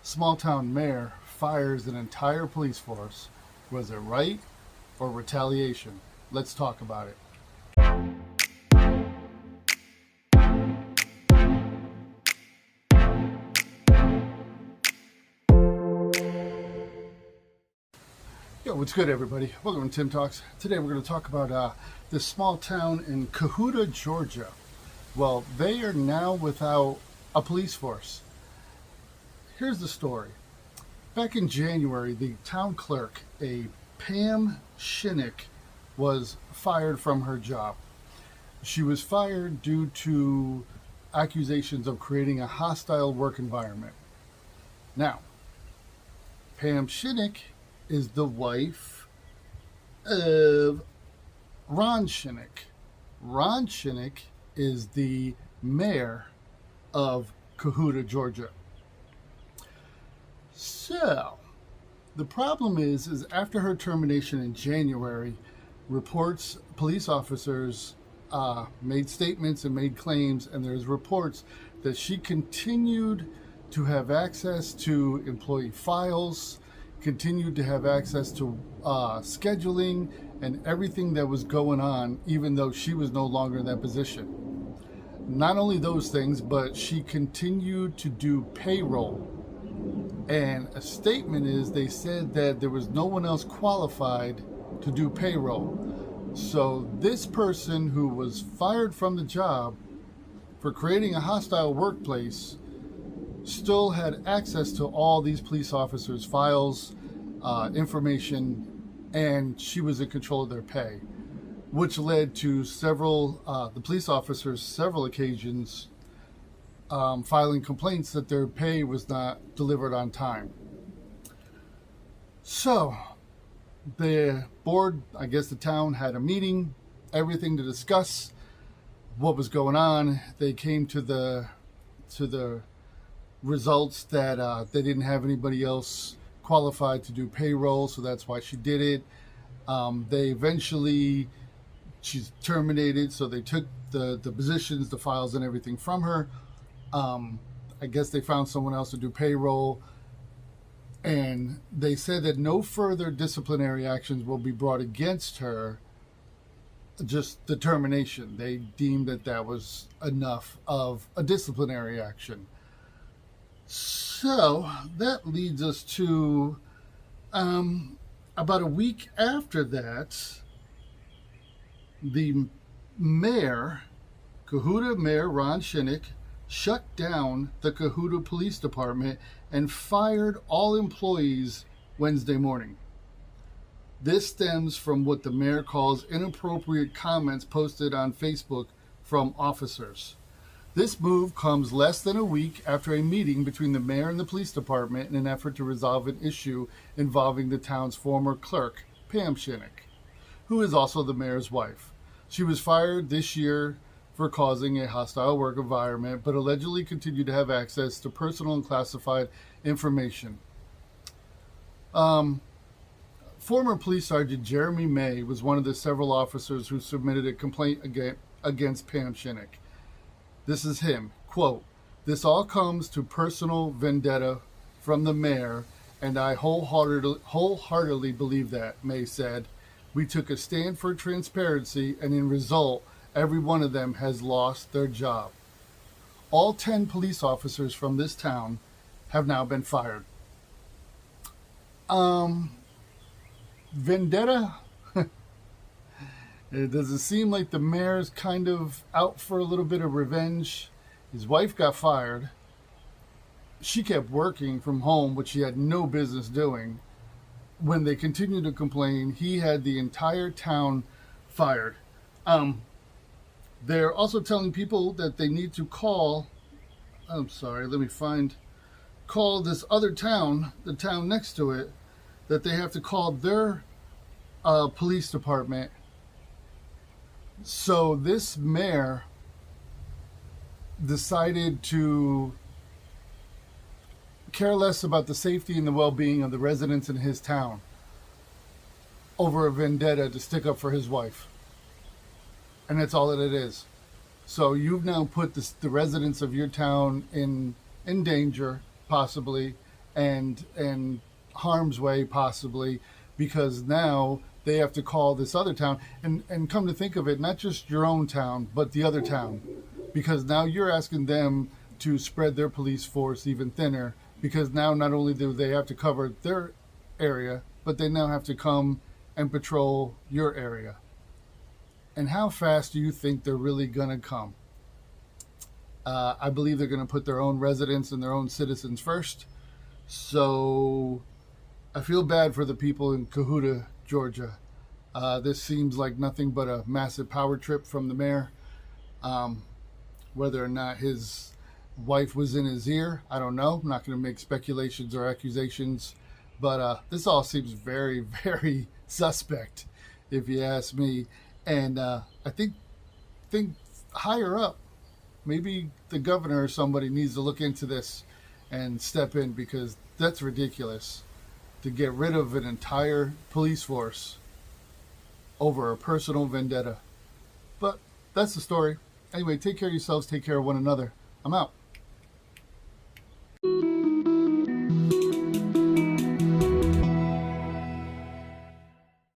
Small town mayor fires an entire police force. Was it right or retaliation? Let's talk about it. Yo, what's good, everybody? Welcome to Tim Talks. Today we're going to talk about this small town in Cohutta, Georgia. Well, they are now without a police force. Here's the story. Back in January, the town clerk, a Pam Shinnick, was fired from her job. She was fired due to accusations of creating a hostile work environment. Now, Pam Shinnick is the wife of Ron Shinnick. Ron Shinnick is the mayor of Cohutta, Georgia. So, the problem is after her termination in January, police officers made statements and made claims, and there's reports that she continued to have access to employee files, continued to have access to scheduling and everything that was going on, even though she was no longer in that position. Not only those things, but she continued to do payroll. And a statement is they said that there was no one else qualified to do payroll. So this person who was fired from the job for creating a hostile workplace still had access to all these police officers' files, information, and she was in control of their pay, which led to the police officers, several occasions, filing complaints that their pay was not delivered on time. So the board, I guess the town, had a meeting, everything to discuss what was going on. They came to the results that they didn't have anybody else qualified to do payroll, so that's why she did it. She's terminated, so they took the positions, the files, and everything from her. I guess they found someone else to do payroll, and they said that no further disciplinary actions will be brought against her, just the termination. They deemed that was enough of a disciplinary action. So that leads us to about a week after that, the mayor, Cohutta Mayor Ron Shinnick, shut down the Cohutta Police Department and fired all employees Wednesday morning. This stems from what the mayor calls inappropriate comments posted on Facebook from officers. This move comes less than a week after a meeting between the mayor and the police department in an effort to resolve an issue involving the town's former clerk, Pam Shinnick, who is also the mayor's wife. She was fired this year for causing a hostile work environment, but allegedly continued to have access to personal and classified information. Former Police Sergeant Jeremy May was one of the several officers who submitted a complaint against Pam Shinnick. This is him, quote, "This all comes to personal vendetta from the mayor, and I wholeheartedly believe that," May said. "We took a stand for transparency, and in result, every one of them has lost their job. All 10 police officers from this town have now been fired." Vendetta? Does it seem like the mayor's kind of out for a little bit of revenge? His wife got fired. She kept working from home, which she had no business doing. When they continued to complain, he had the entire town fired. They're also telling people that they need to call this other town, the town next to it, that they have to call their police department. So this mayor decided to care less about the safety and the well-being of the residents in his town over a vendetta to stick up for his wife. And that's all that it is. So you've now put the residents of your town in danger, possibly, and harm's way possibly, because now they have to call this other town, and come to think of it, not just your own town but the other town, because now you're asking them to spread their police force even thinner, because now not only do they have to cover their area, but they now have to come and patrol your area. And how fast do you think they're really going to come? I believe they're going to put their own residents and their own citizens first. So I feel bad for the people in Cahuta, Georgia. This seems like nothing but a massive power trip from the mayor. Whether or not his wife was in his ear, I don't know. I'm not going to make speculations or accusations. But this all seems very, very suspect, if you ask me. And I think higher up, maybe the governor or somebody needs to look into this and step in, because that's ridiculous to get rid of an entire police force over a personal vendetta. But that's the story. Anyway, take care of yourselves, take care of one another. I'm out.